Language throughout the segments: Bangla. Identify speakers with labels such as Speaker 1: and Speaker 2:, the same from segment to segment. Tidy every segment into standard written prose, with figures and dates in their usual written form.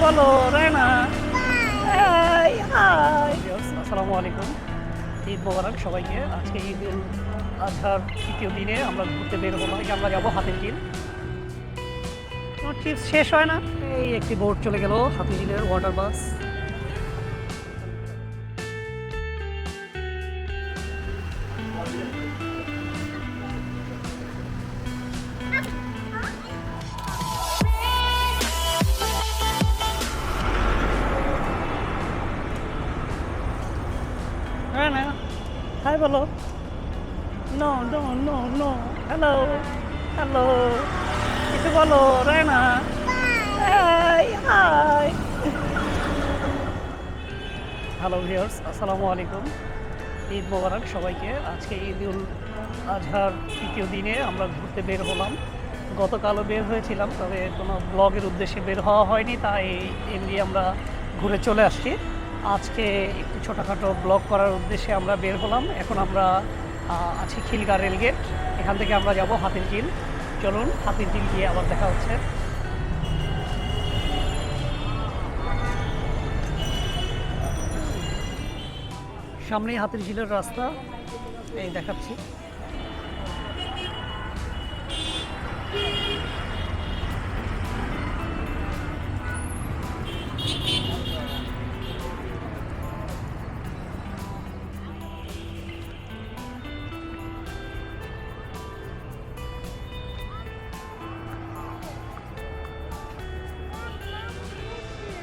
Speaker 1: বলো রায়না। হাই হাই আসসালামু আলাইকুম। ঈদ মোবারক সবাইকে। আজকে ঈদ উল আজহার তৃতীয় দিনে আমরা ঘুরতে বের হলাম। আমরা যাবো হাতিরঝিল। ট্রিপ শেষ হয় না, এই একটি বোট চলে গেল হাতিরঝিলের ওয়াটার বাস। হ্যাঁ না, হাই বলো। No no no no, hello hello, কিছু বলো Raina. Hi hi. Hello viewers, আসসালামু আলাইকুম। ঈদ মোবারক সবাইকে। আজকে ঈদ উল আজহার তৃতীয় দিনে আমরা ঘুরতে বের হলাম। গতকালও বের হয়েছিলাম, তবে কোনো ব্লগের উদ্দেশ্যে বের হওয়া হয়নি, তাই এমনি আমরা ঘুরে চলে আসছি। আজকে একটু ছোটোখাটো ব্লগ করার উদ্দেশ্যে আমরা বের হলাম। এখন আমরা আছি খিলগাঁও রেলগেট। এখান থেকে আমরা যাব হাতিরঝিল। চলুন হাতিরঝিল গিয়ে আবার দেখা হচ্ছে। সামনেই হাতিরঝিলের রাস্তা, এই দেখাচ্ছি।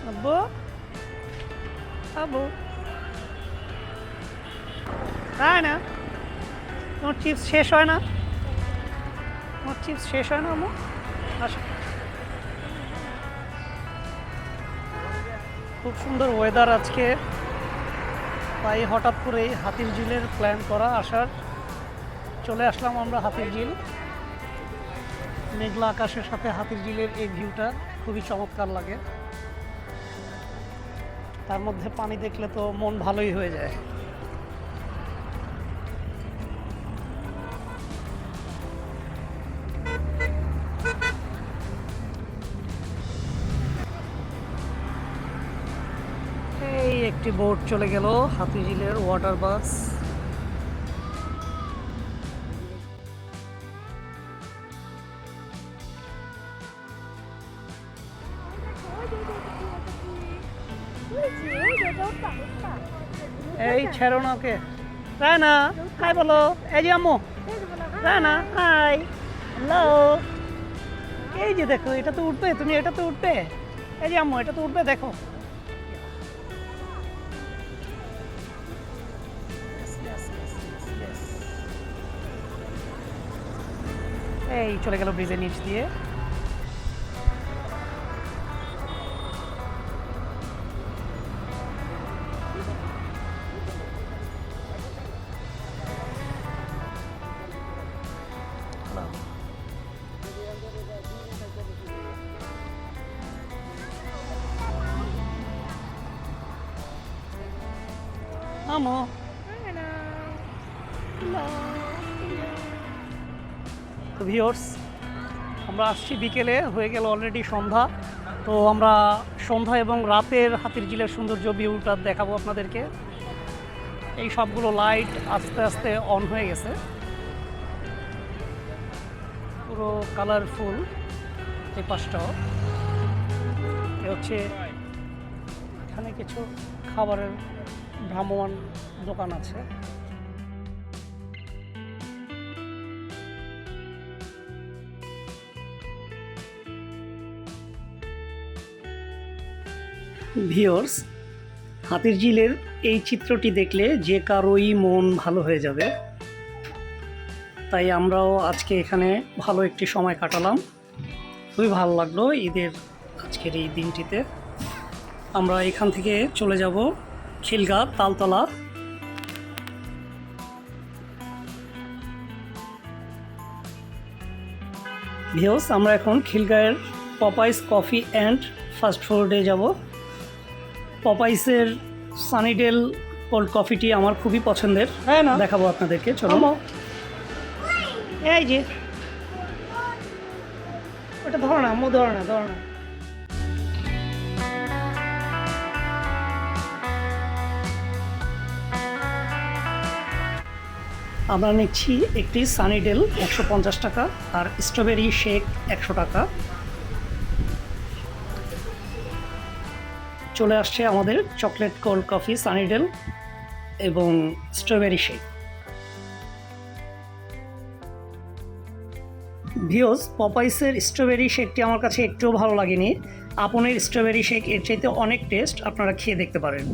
Speaker 1: আব্বু আব্বু, তাই না? তোমার চিপস শেষ হয় না? তোমার চিপস শেষ হয় না আম্মু? আসো। খুব সুন্দর ওয়েদার আজকে, তাই হঠাৎ করেই হাতিরঝিলের প্ল্যান করা আসার। চলে আসলাম আমরা হাতিরঝিল। মেঘলা আকাশের সাথে হাতিরঝিলের এই ভিউটা খুবই চমৎকার লাগে। তার মধ্যে পানি দেখলে তো মন ভালোই হয়ে যায়। এই একটি বোট চলে গেল হাতিরঝিলের ওয়াটার বাস। এই ছেড়ো না ওকে। রায়না হাই বলো। এই যে আম্মু, রায়না হাই হ্যালো। এই যে দেখো, এটা তো উঠবে, তুমি এটা তো উঠবে। এই যে আম্মু, এটা তো উঠবে, দেখো। এই চলে গেল ব্রিজের নিচ দিয়ে। আমো তো ভিউয়ার্স, আমরা আসছি বিকেলে, হয়ে গেল অলরেডি সন্ধ্যা। তো আমরা সন্ধ্যা এবং রাতের হাতিরঝিলের সৌন্দর্য ভিউটা দেখাবো আপনাদেরকে। এই সবগুলো লাইট আস্তে আস্তে অন হয়ে গেছে, পুরো কালারফুল। এই পাশটাও এ হচ্ছে, এখানে কিছু খাবারের ভ্রাম্যমাণ দোকান আছে। ভিউয়ার্স, হাতিরঝিলের এই চিত্রটি দেখলে যে কারোই মন ভালো হয়ে যাবে। তাই আমরাও আজকে এখানে ভালো একটি সময় কাটালাম। খুবই ভালো লাগলো ঈদের আজকের এই দিনটিতে। আমরা এখান থেকে চলে যাব খিলগাঁও তালতলা। ভিউয়ার্স, আমরা এখন খিলগাঁওয়ের পপাইস কফি অ্যান্ড ফাস্ট ফুডে যাব। পপাইসের সানিডেল কোল্ড কফিটি আমার খুবই পছন্দের, দেখাবো আপনাদেরকে। চলো। এই যে ওটা ধরো না, ধরো না। আমরা নিচ্ছি একটি সানিডেল 150 টাকা আর স্ট্রবেরি শেক 100 টাকা। চলে আসছে আমাদের চকলেট কোল্ড কফি সানিডেল এবং স্ট্রবেরি শেক। ভিওস, পপাইসের স্ট্রবেরি শেকটি আমার কাছে একটুও ভালো লাগেনি। আপনের স্ট্রবেরি শেক এর চাইতে অনেক টেস্ট, আপনারা খেয়ে দেখতে পারেন।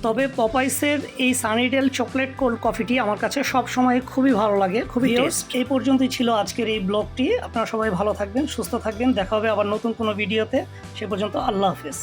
Speaker 1: তবে পপাইসের এই সানিডেল চকলেট কোল্ড কফিটি আমার কাছে সবসময় খুবই ভালো লাগে, খুবই টেস্ট। এই পর্যন্তই ছিল আজকের এই ব্লগটি। আপনারা সবাই ভালো থাকবেন, সুস্থ থাকবেন। দেখা হবে আবার নতুন কোনো ভিডিওতে। সে পর্যন্ত আল্লাহ হাফেজ।